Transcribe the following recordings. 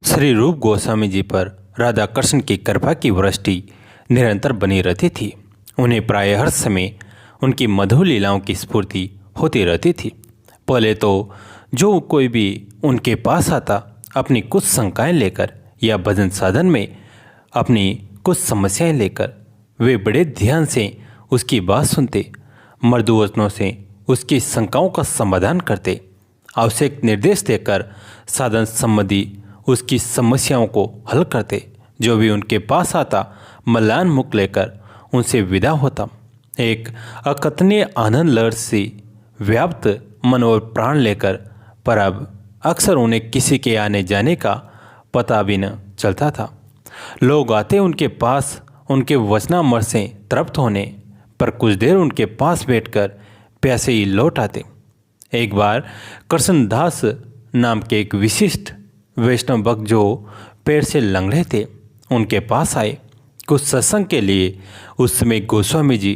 श्री रूप गोस्वामी जी पर राधा कृष्ण की कृपा की वृष्टि निरंतर बनी रहती थी। उन्हें प्रायः हर समय उनकी मधुर लीलाओं की स्फूर्ति होती रहती थी। पहले तो जो कोई भी उनके पास आता अपनी कुछ शंकाएं लेकर या भजन साधन में अपनी कुछ समस्याएं लेकर, वे बड़े ध्यान से उसकी बात सुनते, मृदु वचनों से उसकी शंकाओं का समाधान करते, आवश्यक निर्देश देकर साधन संबंधी उसकी समस्याओं को हल करते। जो भी उनके पास आता मलान मुख लेकर उनसे विदा होता। एक अकथनीय आनंद लहर से व्याप्त मन और प्राण लेकर, पर अब अक्सर उन्हें किसी के आने जाने का पता भी न चलता था। लोग आते उनके पास उनके वचनामृत से तृप्त होने, पर कुछ देर उनके पास बैठकर प्यासे ही लौट आते। एक बार कृष्णदास नाम के एक विशिष्ट वैष्णव भक्त जो पैर से लंगड़े थे, उनके पास आए कुछ सत्संग के लिए। उस समय गोस्वामी जी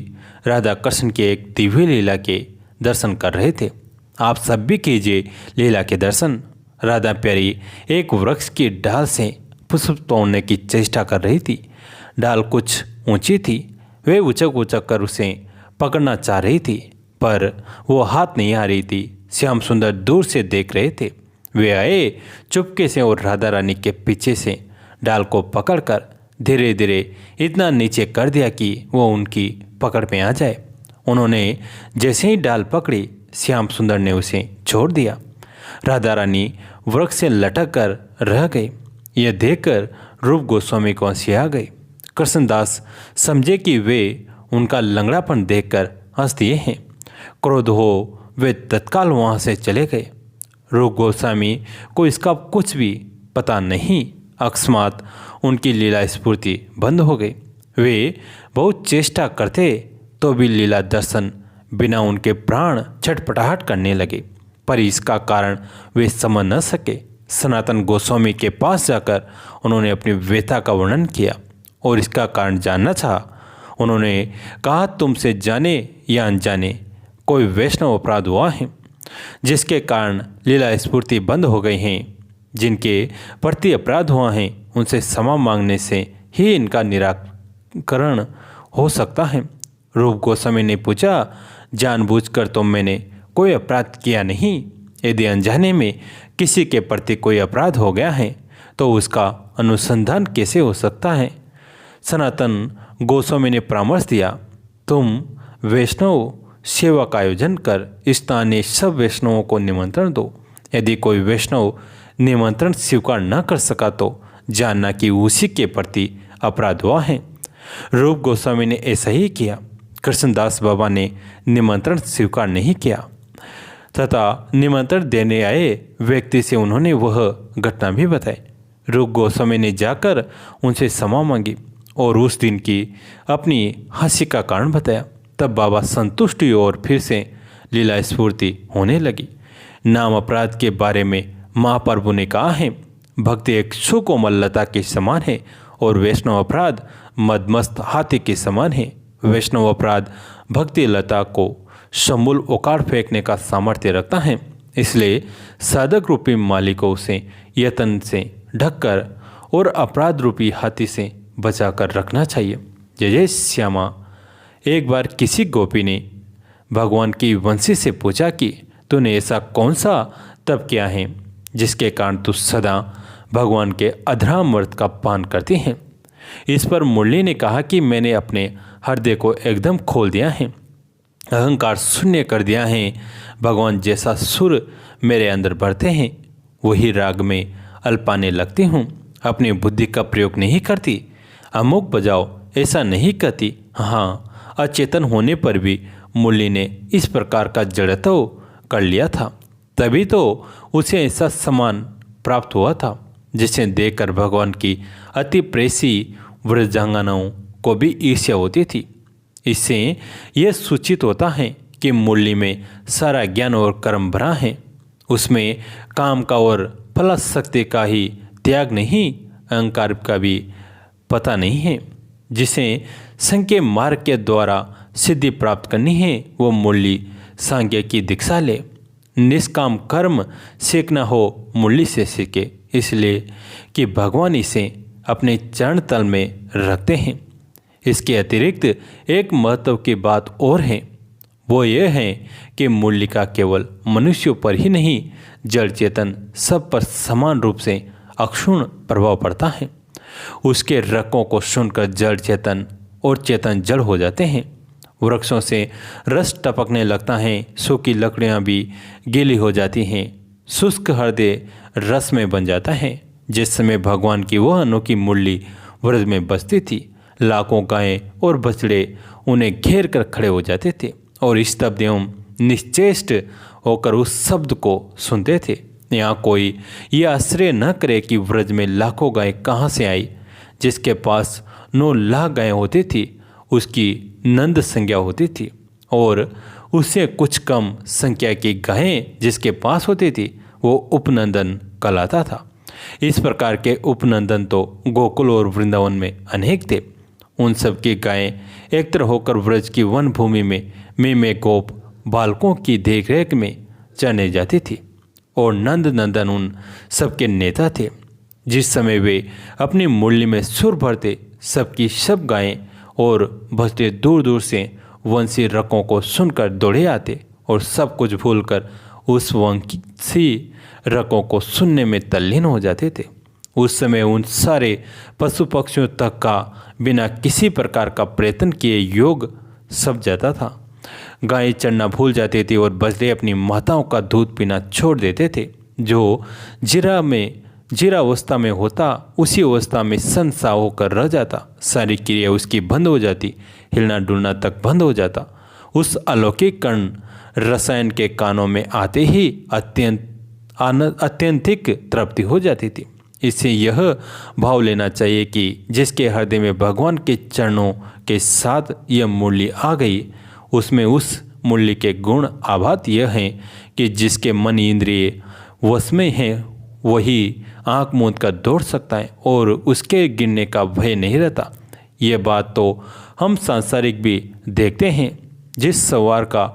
राधा कृष्ण के एक दिव्य लीला के दर्शन कर रहे थे। आप सब भी कीजिए लीला के दर्शन। राधा प्यारी एक वृक्ष की डाल से पुष्प तोड़ने की चेष्टा कर रही थी। डाल कुछ ऊंची थी, वे उचक उचक कर उसे पकड़ना चाह रही थी, पर वो हाथ नहीं आ रही थी। श्याम सुंदर दूर से देख रहे थे। वे आए चुपके से और राधा रानी के पीछे से डाल को पकड़कर धीरे धीरे इतना नीचे कर दिया कि वो उनकी पकड़ में आ जाए। उन्होंने जैसे ही डाल पकड़ी, श्याम सुंदर ने उसे छोड़ दिया। राधा रानी वृक्ष से लटक कर रह गई। यह देखकर रूप गोस्वामी को हंसी आ गई। कृष्णदास समझे कि वे उनका लंगड़ापन देखकर हंस दिए हैं। क्रोध हो वे तत्काल वहाँ से चले गए। रूप गोस्वामी को इसका कुछ भी पता नहीं। अकस्मात उनकी लीला स्फूर्ति बंद हो गई। वे बहुत चेष्टा करते तो भी लीला दर्शन बिना उनके प्राण छटपटाहट करने लगे, पर इसका कारण वे समझ न सके। सनातन गोस्वामी के पास जाकर उन्होंने अपनी व्यथा का वर्णन किया और इसका कारण जानना चाहा। उन्होंने कहा, तुमसे जाने या अनजाने कोई वैष्णव अपराध हुआ है जिसके कारण लीला स्फूर्ति बंद हो गई हैं। जिनके प्रति अपराध हुआ है उनसे क्षमा मांगने से ही इनका निराकरण हो सकता है। रूप गोस्वामी ने पूछा, जानबूझकर तो मैंने कोई अपराध किया नहीं। यदि अनजाने में किसी के प्रति कोई अपराध हो गया है तो उसका अनुसंधान कैसे हो सकता है? सनातन गोस्वामी ने परामर्श दिया, तुम वैष्णव सेवा का आयोजन कर स्थानीय सब वैष्णवों को निमंत्रण दो। यदि कोई वैष्णव निमंत्रण स्वीकार न कर सका तो जानना कि उसी के प्रति अपराध हुआ है। रूप गोस्वामी ने ऐसा ही किया। कृष्णदास बाबा ने निमंत्रण स्वीकार नहीं किया तथा निमंत्रण देने आए व्यक्ति से उन्होंने वह घटना भी बताई। रूप गोस्वामी ने जाकर उनसे क्षमा मांगी और उस दिन की अपनी हंसी का कारण बताया। तब बाबा संतुष्ट हुए और फिर से लीला स्फूर्ति होने लगी। नाम अपराध के बारे में महाप्रभु ने कहा है, भक्ति एक सुकोमल लता के समान है और वैष्णव अपराध मदमस्त हाथी के समान है। वैष्णव अपराध भक्ति लता को समूल उखाड़ फेंकने का सामर्थ्य रखता है, इसलिए साधक रूपी मालिक को उसे यत्न से ढककर और अपराध रूपी हाथी से बचाकर रखना चाहिए। जय जय श्यामा। एक बार किसी गोपी ने भगवान की वंशी से पूछा कि तूने ऐसा कौन सा तप किया है जिसके कारण तू सदा भगवान के अधरामृत का पान करती हैं? इस पर मुरली ने कहा कि मैंने अपने हृदय को एकदम खोल दिया है, अहंकार शून्य कर दिया है। भगवान जैसा सुर मेरे अंदर भरते हैं वही राग में अल्पाने लगती हूँ। अपनी बुद्धि का प्रयोग नहीं करती, अमुक बजाओ ऐसा नहीं कहती। हाँ, अचेतन होने पर भी मुरली ने इस प्रकार का जड़त्व कर लिया था, तभी तो उसे ऐसा सम्मान प्राप्त हुआ था जिसे देखकर भगवान की अति प्रेसी व्रजांगनाओं को भी ईर्ष्या होती थी। इससे यह सूचित होता है कि मुरली में सारा ज्ञान और कर्म भरा है। उसमें काम का और फलाशक्ति का ही त्याग नहीं, अहंकार का भी पता नहीं है। जिसे संख्य मार्ग के द्वारा सिद्धि प्राप्त करनी है वो मुरली सांख्य की दीक्षा ले। निष्काम कर्म सीखना हो मुरली से सीखे। इसलिए कि भगवान इसे अपने चरण तल में रखते हैं। इसके अतिरिक्त एक महत्व की बात और है, वो ये है कि मुरलिका केवल मनुष्यों पर ही नहीं, जड़ चेतन सब पर समान रूप से अक्षुण्ण प्रभाव पड़ता है। उसके रकों को सुनकर जड़ चेतन और चेतन जड़ हो जाते हैं। वृक्षों से रस टपकने लगता है, सूखी लकड़ियाँ भी गीली हो जाती हैं, शुष्क हृदय रस में बन जाता है। जिस समय भगवान की वह अनोखी मुरली व्रज में बजती थी, लाखों गायें और बछड़े उन्हें घेर कर खड़े हो जाते थे और स्तब्ध एवं निश्चेष्ट होकर उस शब्द को सुनते थे। यहाँ कोई यह आश्चर्य न करे कि व्रज में लाखों गायें कहाँ से आई। जिसके पास 9 लाख गायें होती थी उसकी नंद संज्ञा होती थी, और उससे कुछ कम संख्या की गायें जिसके पास होती थी वो उपनंदन कहलाता था। इस प्रकार के उपनंदन तो गोकुल और वृंदावन में अनेक थे। उन सब की गायें एकत्र होकर व्रज की वन भूमि में गोप बालकों की देखरेख में चरने जाती थी, और नंद नंदन उन सबके नेता थे। जिस समय वे अपनी मुरली में सुर भरते, सबकी सब गायें और बछड़े दूर दूर से वंशी रकों को सुनकर दौड़े आते और सब कुछ भूलकर उस वंशी रकों को सुनने में तल्लीन हो जाते थे। उस समय उन सारे पशु पक्षियों तक का बिना किसी प्रकार का प्रयत्न किए योग सब जाता था। गायें चढ़ना भूल जाती थी और बछड़े अपनी माताओं का दूध पीना छोड़ देते थे। जो जीरा अवस्था में होता उसी अवस्था में संसा होकर रह जाता। सारी क्रिया उसकी बंद हो जाती, हिलना डुलना तक बंद हो जाता। उस अलौकिक कण रसायन के कानों में आते ही अत्यंतिक तृप्ति हो जाती थी। इससे यह भाव लेना चाहिए कि जिसके हृदय में भगवान के चरणों के साथ यह मुरली आ गई, उसमें उस मुरली के गुण आभात यह हैं कि जिसके मन इंद्रिय वश में है वही आँख मूंद कर दौड़ सकता है और उसके गिरने का भय नहीं रहता। यह बात तो हम सांसारिक भी देखते हैं। जिस सवार का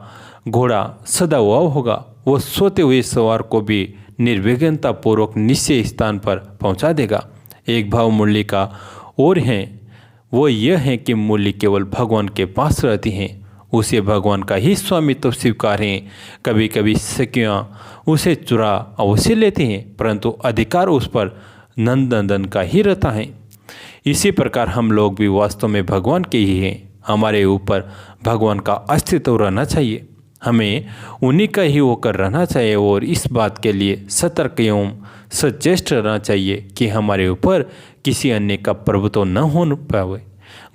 घोड़ा सदा हुआ होगा वो सोते हुए सवार को भी निर्विघ्नता पूर्वक निश्चय स्थान पर पहुंचा देगा। एक भाव मुरली का और है, वो यह है कि मुरली केवल भगवान के पास रहती हैं, उसे भगवान का ही स्वामित्व स्वीकार है। कभी कभी सखियाँ उसे चुरा अवश्य लेती हैं, परंतु अधिकार उस पर नंदनंदन का ही रहता है। इसी प्रकार हम लोग भी वास्तव में भगवान के ही हैं। हमारे ऊपर भगवान का अस्तित्व रहना चाहिए, हमें उन्हीं का ही होकर रहना चाहिए और इस बात के लिए सतर्क एवं सचेष्ट रहना चाहिए कि हमारे ऊपर किसी अन्य का प्रभुत्व न हो पाए।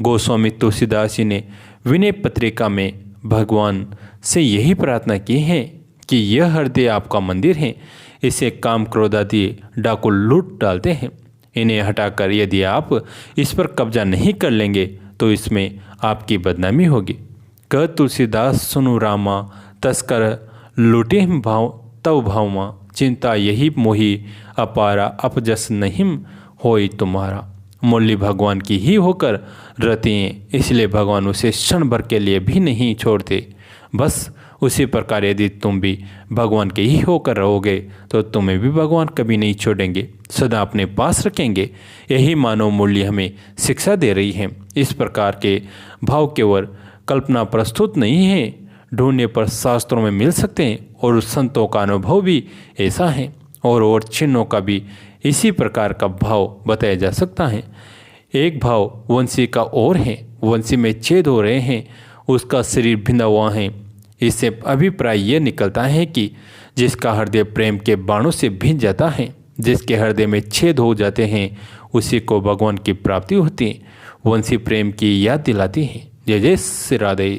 गोस्वामी तुलसीदास जी ने विनय पत्रिका में भगवान से यही प्रार्थना की है कि यह हृदय आपका मंदिर है, इसे काम क्रोध आदि डाकू लूट डालते हैं। इन्हें हटाकर यदि आप इस पर कब्जा नहीं कर लेंगे तो इसमें आपकी बदनामी होगी। कह तुलसीदास सुनु रामा, तस्कर लूटे भाव तव भावमा, चिंता यही मोही अपारा, अपजस नहीं होई तुम्हारा। मुरली भगवान की ही होकर रहती हैं, इसलिए भगवान उसे क्षण भर के लिए भी नहीं छोड़ते। बस उसी प्रकार यदि तुम भी भगवान के ही होकर रहोगे तो तुम्हें भी भगवान कभी नहीं छोड़ेंगे, सदा अपने पास रखेंगे। यही मानव मुरली हमें शिक्षा दे रही है। इस प्रकार के भाव केवल कल्पना प्रस्तुत नहीं है, ढूंढने पर शास्त्रों में मिल सकते हैं और संतों का अनुभव भी ऐसा है। और चिन्हों का भी इसी प्रकार का भाव बताया जा सकता है। एक भाव वंशी का और है, वंशी में छेद हो रहे हैं, उसका शरीर भिंदा हुआ है। इससे अभिप्राय यह निकलता है कि जिसका हृदय प्रेम के बाणों से भिंज जाता है, जिसके हृदय में छेद हो जाते हैं, उसी को भगवान की प्राप्ति होती है। वंशी प्रेम की याद दिलाती है। जय जय श्री राधे।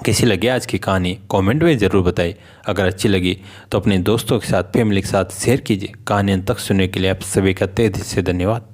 कैसी लगी आज की कहानी कमेंट में ज़रूर बताइए। अगर अच्छी लगी तो अपने दोस्तों के साथ, फैमिली के साथ शेयर कीजिए। कहानी अंत तक सुनने के लिए आप सभी का तहे दिल से धन्यवाद।